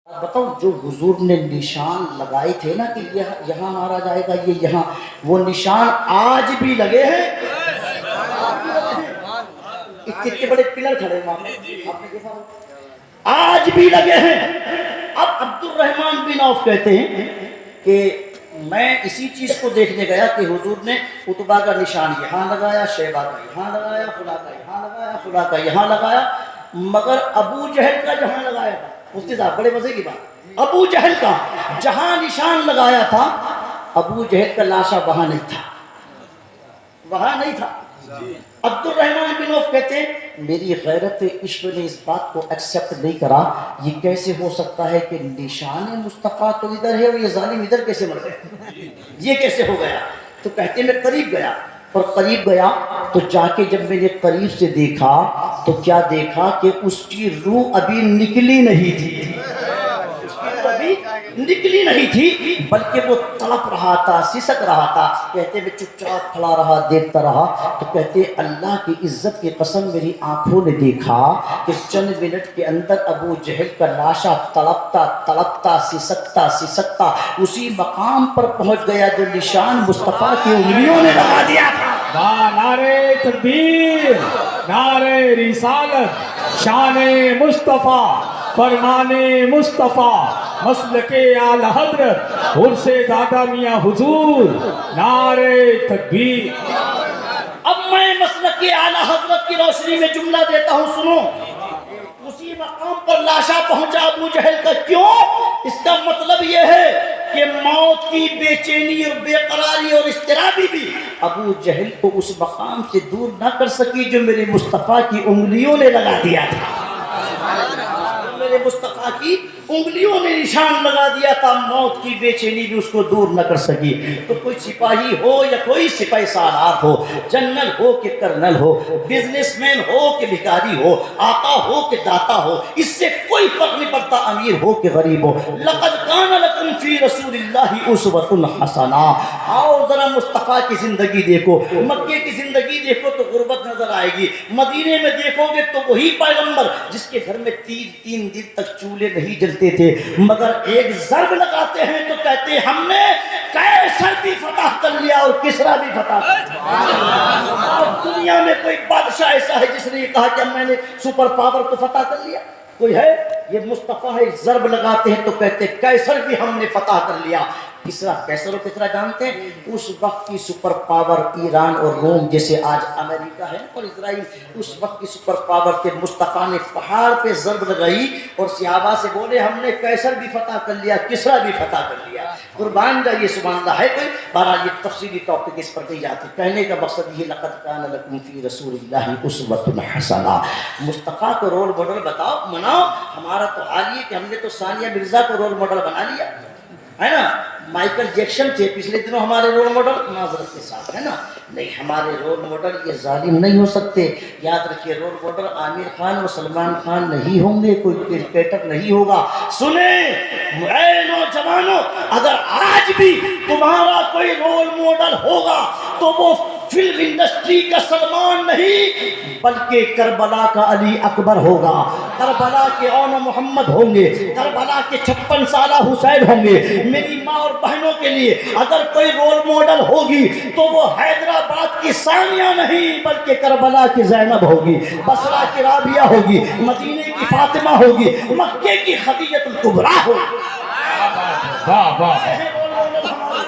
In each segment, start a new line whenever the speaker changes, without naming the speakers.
بتاؤ جو حضور نے نشان لگائے تھے نا کہ یہاں مارا جائے گا، یہ یہاں، وہ نشان آج بھی لگے ہیں۔ اتنے بڑے پلر کھڑے ہیں آپ نے دیکھا، آج بھی لگے ہیں۔ اب عبد الرحمن بن عوف کہتے ہیں کہ میں اسی چیز کو دیکھنے گیا کہ حضور نے عتبہ کا نشان یہاں لگایا، شیبہ کا یہاں لگایا، فلاں کا یہاں لگایا، فلاں کا یہاں لگایا، مگر ابو جہل کا جہاں لگایا تھا، مفتی صاحب بڑے مزے کی بات، ابو جہل کا جہاں نشان لگایا تھا، ابو جہل کا لاشا وہاں نہیں تھا، وہاں نہیں تھا۔ عبد الرحمن بن عوف کہتے ہیں میری غیرت عشق نے اس بات کو ایکسپٹ نہیں کرا، یہ کیسے ہو سکتا ہے کہ نشان مصطفیٰ تو ادھر ہے اور یہ ظالم ادھر کیسے مر گئے، یہ کیسے ہو گیا؟ تو کہتے میں قریب گیا، اور قریب گیا تو جا کے جب میں نے قریب سے دیکھا تو کیا دیکھا کہ اس کی روح ابھی نکلی نہیں تھی، ابھی نکلی نہیں تھی، بلکہ وہ تڑپ رہا تھا، سسک رہا تھا۔ کہتے میں چپ چاپ کھڑا رہا، دیکھتا رہا، تو کہتے اللہ کی عزت کی قسم میری آنکھوں نے دیکھا کہ چند منٹ کے اندر ابو جہل کا لاشا تڑپتا تڑپتا سسکتا سسکتا اسی مقام پر پہنچ گیا جو نشان مصطفیٰ کی انگلیوں نے لگا دیا تھا۔
نعرہ تکبیر، نعرہ رسالت، شان مصطفیٰ، فرمان مصطفیٰ، مسلک اعلی حضرت عرس دادا میاں حضور، نعرہ تکبیر۔
اب میں مسلک اعلی حضرت کی روشنی میں جملہ دیتا ہوں، سنو۔ اسی مقام پر لاشا پہنچا ابو جہل کا، کیوں؟ اس کا مطلب یہ ہے کہ موت کی بے چینی اور بے قراری اور اضطرابی بھی ابو جہل کو اس مقام سے دور نہ کر سکی جو میرے مصطفیٰ کی انگلیوں نے لگا دیا تھا، میرے مصطفیٰ کی انگلیوں نے نشان لگا دیا تھا، موت کی بے چینی بھی اس کو دور نہ کر سکی۔ تو کوئی سپاہی ہو یا کوئی سپاہی سالار ہو، جنرل ہو کہ کرنل ہو، بزنس مین ہو کہ بھکاری ہو، آقا ہو کہ داتا ہو، اس سے کوئی فرق نہیں پڑتا، امیر ہو کہ غریب ہو۔ لقد کان لکم فی رسول اللہ اسوۃ حسنہ۔ آؤ ذرا مصطفیٰ کی زندگی دیکھو، مکے کی زندگی دیکھو تو غربت نظر آئے گی، مدینے میں دیکھو گے تو وہی پیغمبر جس کے گھر میں تین دن تک چولہے نہیں جلتے تھے، مگر ایک ضرب لگاتے ہیں تو کہتے ہیں ہم نے قیصر بھی فتح کر لیا اور کسریٰ بھی فتح کر لیا۔ اور دنیا میں کوئی بادشاہ ایسا ہے جس نے یہ کہا کہ میں نے سپر پاور کو فتح کر لیا؟ کوئی ہے؟ یہ مصطفیٰ ہے، ضرب لگاتے ہیں تو کہتے ہیں قیصر بھی ہم نے فتح کر لیا۔ کسریٰ، قیصر و کسریٰ جانتے ہیں؟ اس وقت کی سپر پاور ایران اور روم جیسے آج امریکہ ہے اور اسرائیل، اس وقت کی سپر پاور کے مصطفیٰ نے پہاڑ پہ ضرب لگائی اور صحابہ سے بولے ہم نے قیصر بھی فتح کر لیا، کسریٰ بھی فتح کر لیا۔ قربان جائیے، سبحان اللہ ہے کوئی؟ بہرحال یہ تفصیلی ٹاپک اس پر نہیں جاتے، کہنے کا مقصد یہ لقد کان لکم فی رسول اللہ اسوۃ حسنہ۔ مصطفیٰ کو رول ماڈل بتاؤ، مناؤ۔ ہمارا تو حال یہ کہ ہم نے تو ثانیہ مرزا کو رول ماڈل بنا لیا ہے نا، مائیکل جیکسن تھے پچھلے دنوں ہمارے رول ماڈل، معذرت کے ساتھ ہے نا، نہیں ہمارے رول ماڈل یہ ظالم نہیں ہو سکتے۔ یاد رکھیے رول ماڈل عامر خان اور سلمان خان نہیں ہوں گے، کوئی کرکٹر نہیں ہوگا۔ سنیں اے نوجوانوں، اگر آج بھی تمہارا کوئی رول ماڈل ہوگا تو وہ فلم انڈسٹری کا سلمان نہیں بلکہ کربلا کا علی اکبر ہوگا، کربلا کے اون محمد ہوں گے، کربلا کے 56 سالہ حسین ہوں گے۔ میری ماں اور بہنوں کے لیے اگر کوئی رول ماڈل ہوگی تو وہ حیدرآباد کی ثانیہ نہیں بلکہ کربلا کی زینب ہوگی، بصرہ کی رابعہ ہوگی، مدینے کی فاطمہ ہوگی، مکے کی خدیجہ الکبریٰ ہوگی۔
واہ واہ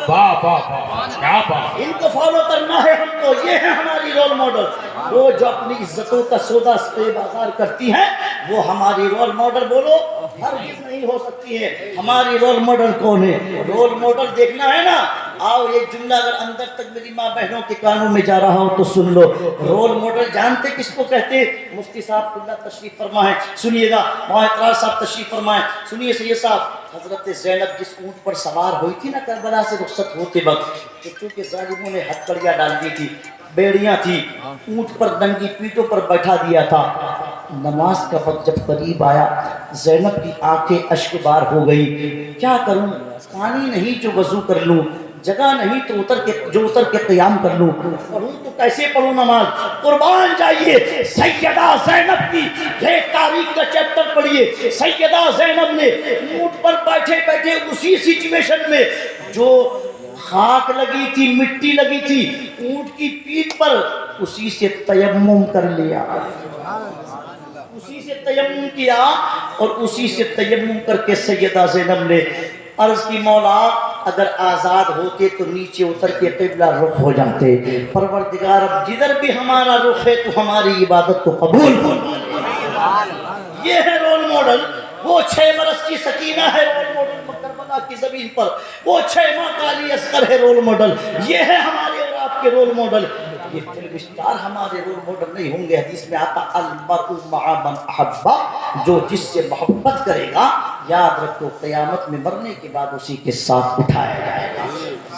واہ واہ واہ، کیا بات!
ان کو فالو کرنا ہے ہم کو، یہ ہے ہماری رول ماڈل۔ وہ جو اپنی عزتوں کا سودا پہ بازار کرتی ہیں وہ ہماری رول ماڈل بولو ہرگز نہیں ہو سکتی ہے۔ ہماری رول ماڈل کون ہے؟ رول ماڈل دیکھنا ہے نا، آؤ یہ جملہ اگر اندر تک میری ماں بہنوں کے کانوں میں جا رہا ہوں تو سن لو۔ رول ماڈل جانتے کس کو کہتے ہیں؟ مفتی صاحب اللہ تشریف فرمائیں، سنیے گا، محترم صاحب تشریف فرمائیں، سنیے سید صاحب۔ حضرت زینب جس اونٹ پر سوار ہوئی تھی نا کربلا سے رخصت ہوتے وقت، کیونکہ ظالموں نے ہتھکڑیاں ڈال دی تھی، بیڑیاں تھی، اونٹ پر ننگی پیٹوں پر بیٹھا دیا تھا۔ نماز کا وقت جب قریب آیا زینب کی آنکھیں اشک بار ہو گئی، کیا کروں؟ پانی نہیں جو وضو کر لوں، جگہ نہیں تو اتر کے قیام کر لوں، پڑھوں تو کیسے پڑھوں نماز؟ قربان جائیے سیدہ زینب کی یہ تاریخ کا چیپٹر پڑھیے. سیدہ زینب نے اونٹ پر بیٹھے بیٹھے اسی سچویشن میں جو خاک لگی تھی مٹی لگی تھی اونٹ کی پیٹھ پر اسی سے تیمم کر لیا, اسی سے تیمم کیا اور اسی سے تیمم کر کے سیدہ زینب نے عرض کی مولا اگر آزاد ہوتے تو نیچے اتر کے قبلہ رخ ہو جاتے, پروردگار اب جدھر بھی ہمارا رخ ہے تو ہماری عبادت کو قبول فرما. یہ ہے رول ماڈل. وہ 6 برس کی سکینہ ہے رول ماڈل کربلا کی زمین پر, وہ 6 ماہ کا علی اصغر ہے رول ماڈل. یہ ہے ہمارے اور آپ کے رول ماڈل. یہ فلم اسٹار ہمارے رول ماڈل نہیں ہوں گے. حدیث میں آتا المرء مع من احب, جو جس سے محبت کرے گا یاد رکھو قیامت میں مرنے کے بعد اسی کے ساتھ اٹھایا جائے گا,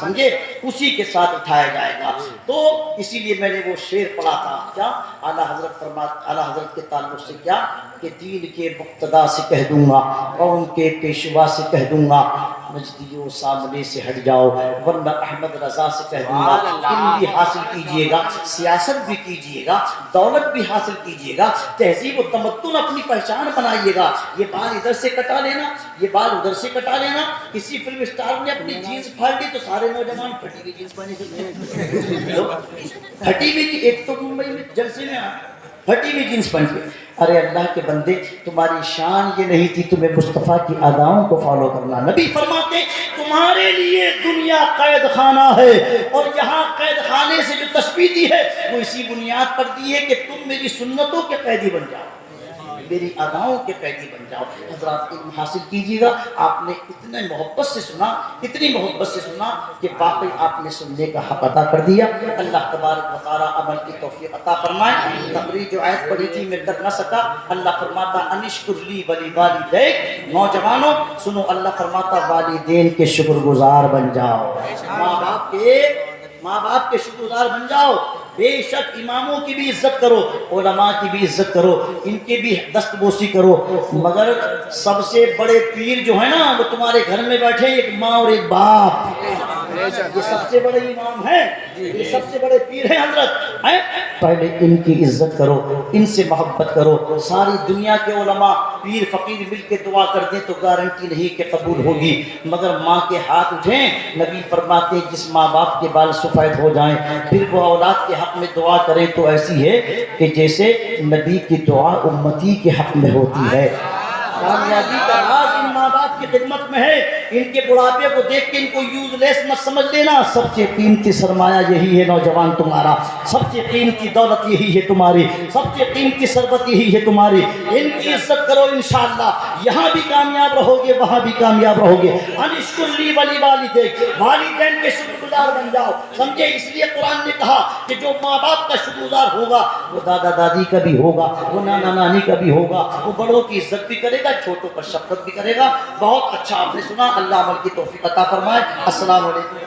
سمجھے, اسی کے ساتھ اٹھایا جائے گا. تو اسی لیے میں نے وہ شعر پڑھا تھا, کیا اعلیٰ حضرت فرماتے, اعلیٰ حضرت کے تعلق سے کیا کہ دین کے مقتدا سے کہہ دوں گا, قوم کے پیشوا سے کہہ دوں گا مجدیوں سامنے سے ہٹ جاؤ, ورنہ احمد رضا سے کہہ دوں گا علم بھی حاصل کیجئے گا, سیاست بھی کیجئے گا, دولت بھی حاصل کیجئے گا, تہذیب و تمدن اپنی پہچان بنائیے گا. یہ بال ادھر سے کٹا لینا, یہ بال ادھر سے کٹا لینا. کسی فلم اسٹار نے اپنی جینس پھاڑ دی تو سارے نوجوان پھٹی ہوئی جینس پہنے چلتے, پھٹی ہوئی. ایک تو ممبئی میں جلسے میں پھٹی ہوئی جینس پہن کے. ارے اللہ کے بندے تمہاری شان یہ نہیں تھی تمہیں مصطفیٰ کی اداؤں کو فالو کرنا. نبی فرماتے تمہارے لیے دنیا قید خانہ ہے اور یہاں قید خانے سے جو تشبیہ دی ہے وہ اسی بنیاد پر دی ہے کہ تم میری سنتوں کے قیدی بن جاؤ, میری اداؤں کے قیدی بن جاؤ. حضرات علم حاصل کیجیے گا. آپ نے اتنے محبت سے سنا, اتنی محبت سے سنا کہ واقعی آپ نے سننے کا حق ادا کر دیا. اللہ تبارک و تعالی عمل کی توفیق عطا فرمائے. تقریر جو آیت پڑھی تھی میں کر نہ سکا. اللہ فرماتا انشکر لی ولی والدیک, نوجوانوں سنو, اللہ فرماتا والدین کے شکر گزار بن جاؤ, ماں باپ کے شکر گزار بن جاؤ. بے شک اماموں کی بھی عزت کرو, علماء کی بھی عزت کرو, ان کے بھی دستبوسی کرو, مگر سب سے بڑے پیر جو ہے نا وہ تمہارے گھر میں بیٹھے, ایک ماں اور ایک باپ, یہ سب سے بڑے امام ہیں, یہ سب سے بڑے پیر ہیں حضرت. پہلے ان کی عزت کرو, ان سے محبت کرو. ساری دنیا کے علماء پیر فقیر مل کے دعا کر دیں تو گارنٹی نہیں کہ قبول ہوگی, مگر ماں کے ہاتھ اٹھیں. نبی فرماتے جس ماں باپ کے بال سفید ہو جائیں پھر وہ اولاد کے حق میں دعا کریں تو ایسی ہے کہ جیسے نبی کی دعا امتی کے حق میں ہوتی ہے. کامیابی کا راز ان ماں باپ کی خدمت میں ہے. ان کے بڑھاپے کو دیکھ کے ان کو یوز لیس مت سمجھ لینا. سب سے قیمتی سرمایہ یہی ہے نوجوان تمہارا, سب سے قیمتی دولت یہی ہے تمہاری, سب سے قیمتی ثروت یہی ہے تمہاری. ان کی عزت کرو, انشاءاللہ یہاں بھی کامیاب رہو گے, وہاں بھی کامیاب رہو گے. انشکر لی ولی والدیک, والدین کے شکر گزار بن جاؤ, سمجھے. اس لیے قرآن نے کہا کہ جو ماں باپ کا شکر گزار ہوگا وہ دادا دادی کا بھی ہوگا, وہ نانا نانی کا بھی ہوگا, وہ بڑوں کی عزت بھی کرے گا, چھوٹوں پر شفقت بھی کرے گا. بہت اچھا آپ نے سنا. اللہ عمل کی توفیق عطا فرمائے. السلام علیکم.